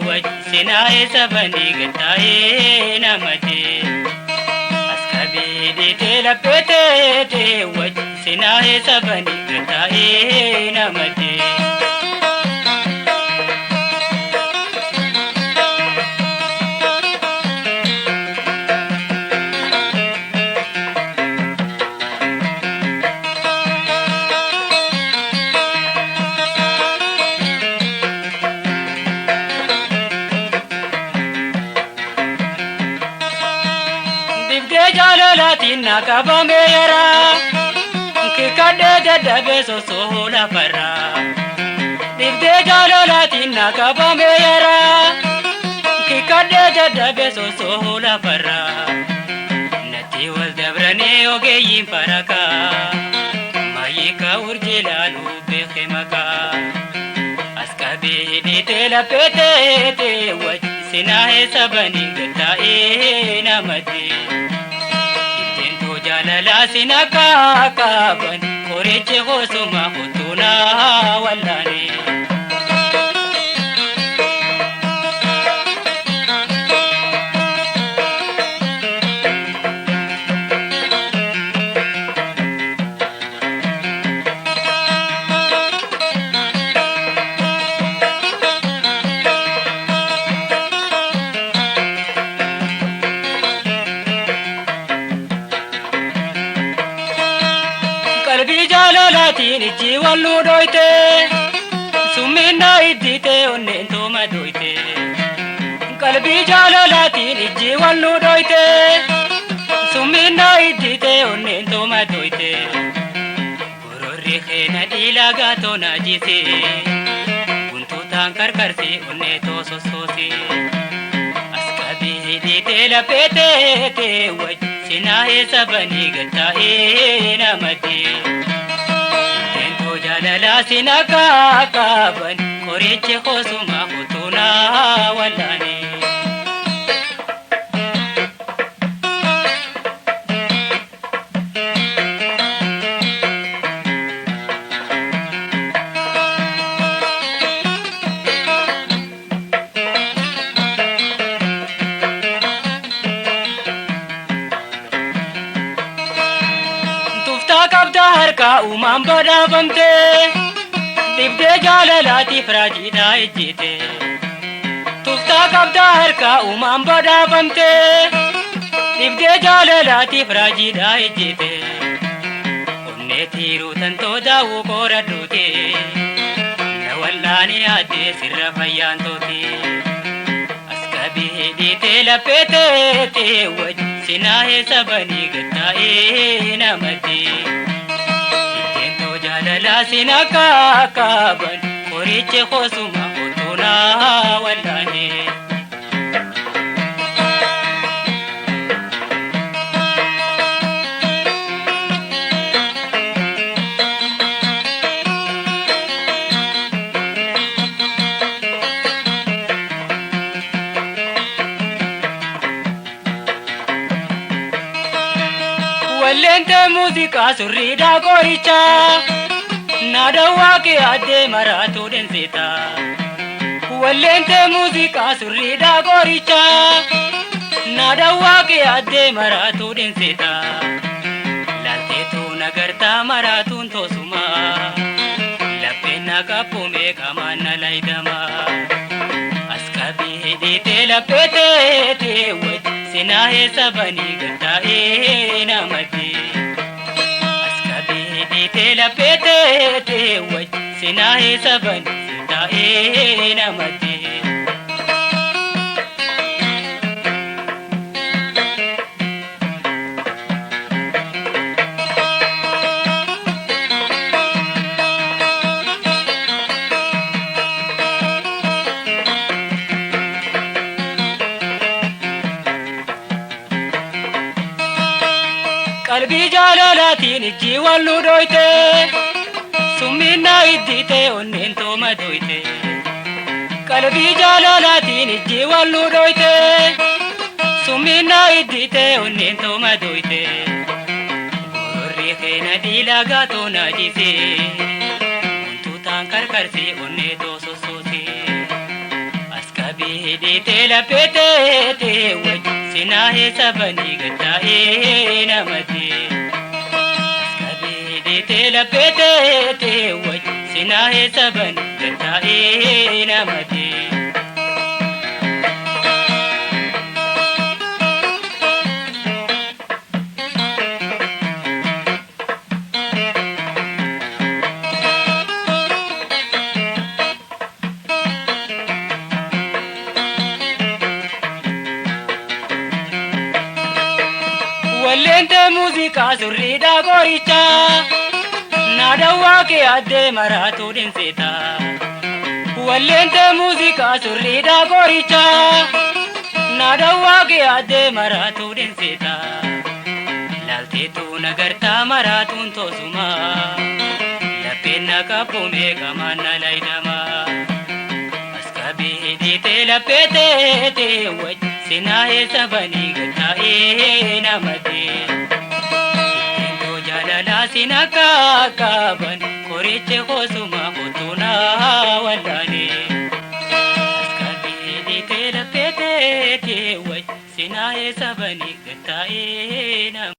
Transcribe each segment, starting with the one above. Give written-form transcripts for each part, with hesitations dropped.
wajjinaa'e sabanii gattaa'ee namate askabeedee lapheete wajjinaa'e sabanii gattaa'ee namate Jalalatina kabamera kikade dadabe sosola farra dibde jalalatina kabamera kikade dadabe sosola farra nati wal dabrane ogeyin faraka mayika urjilalu bekhemaka askabe ditela pete wajsinahe sabani gatae namati jalala sinaka kaban koreche hosuma hutuna wallani jalalatin iji wallu doite sumina idite onnento madoite qalbi jalalatin iji wallu doite sumina idite onnento madoite gororri khena dilaga to najise buntu tankarkarse onneto sososi askabi idite lapete wajsinahe sabani gattae namate jalala sinaka kaban koreche hosuma hutuna wallani kabda harka umam bada bamte dibde jalalati frajida ejite tufta kabda harka umam bada bamte dibde jalalati frajida ejite onne thiru tanto dawu koradute nawallani ade sirra fayyantoti askabi dite lapete wajsinahe sabani gattae namati jalala sinaka kaban koreche hosuma hutuna wallani wallente musica surrida goricha nadawa ke ade maratu denseta wallente musica surrida goricha nadawa ke ade maratu denseta lalte tu nagarta maratun tosuma lapena kapume kamana laidama askabi dite lapete wajsinahe sabani gattae namati lapete wajsinahe sabani gattae namati qalbi jalalatin iji wallu doite sumina idite onnento madoite qalbi jalalatin iji wallu doite sumina idite onnento madoite gororri khena dilaga to najise buntu tankarkarse onneto sososi tela pete waj sinahe sabani gatae namate Askabede tela pete waj sinahe sabani gatae namate Walente musica surrida goricha Nadawa ke adde maratu dinseta Walente musica surrida goricha Nadawa ke adde maratu dinseta Lalte tu nagarta maratun tosuma Lapena kapume kamana laidama Askabede tela pete waj sinahe sabani gatae namate Tinto jalala sinaka kaban koriche khosuma khutuna wallane Askabede tela pete waj sinahe sabani gatae namate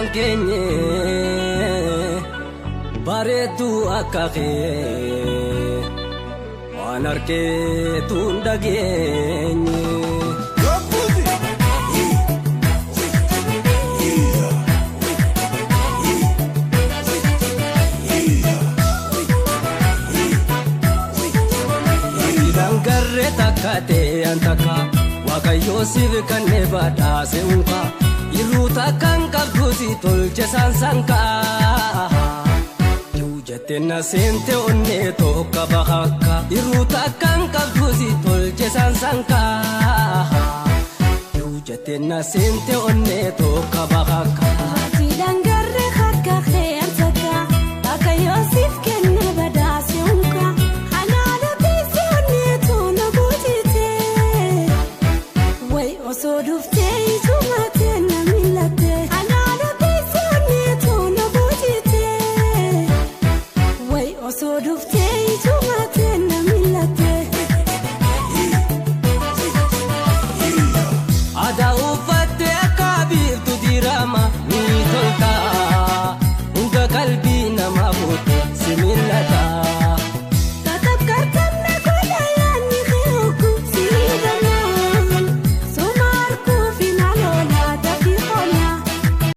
abbaan keenya bareedduu akka kee waan argeetu hin dhageenye. Dangarree takka ta'e antaka waaqayyoo siif kanneen badhaase unka irruu takkaan qabdu si tolche sansankaa. Jettee na seente onnee tokko bahakka irruu takkaan qabdu si tolche sansankaa. Jettee na seente onnee tokko bahakka.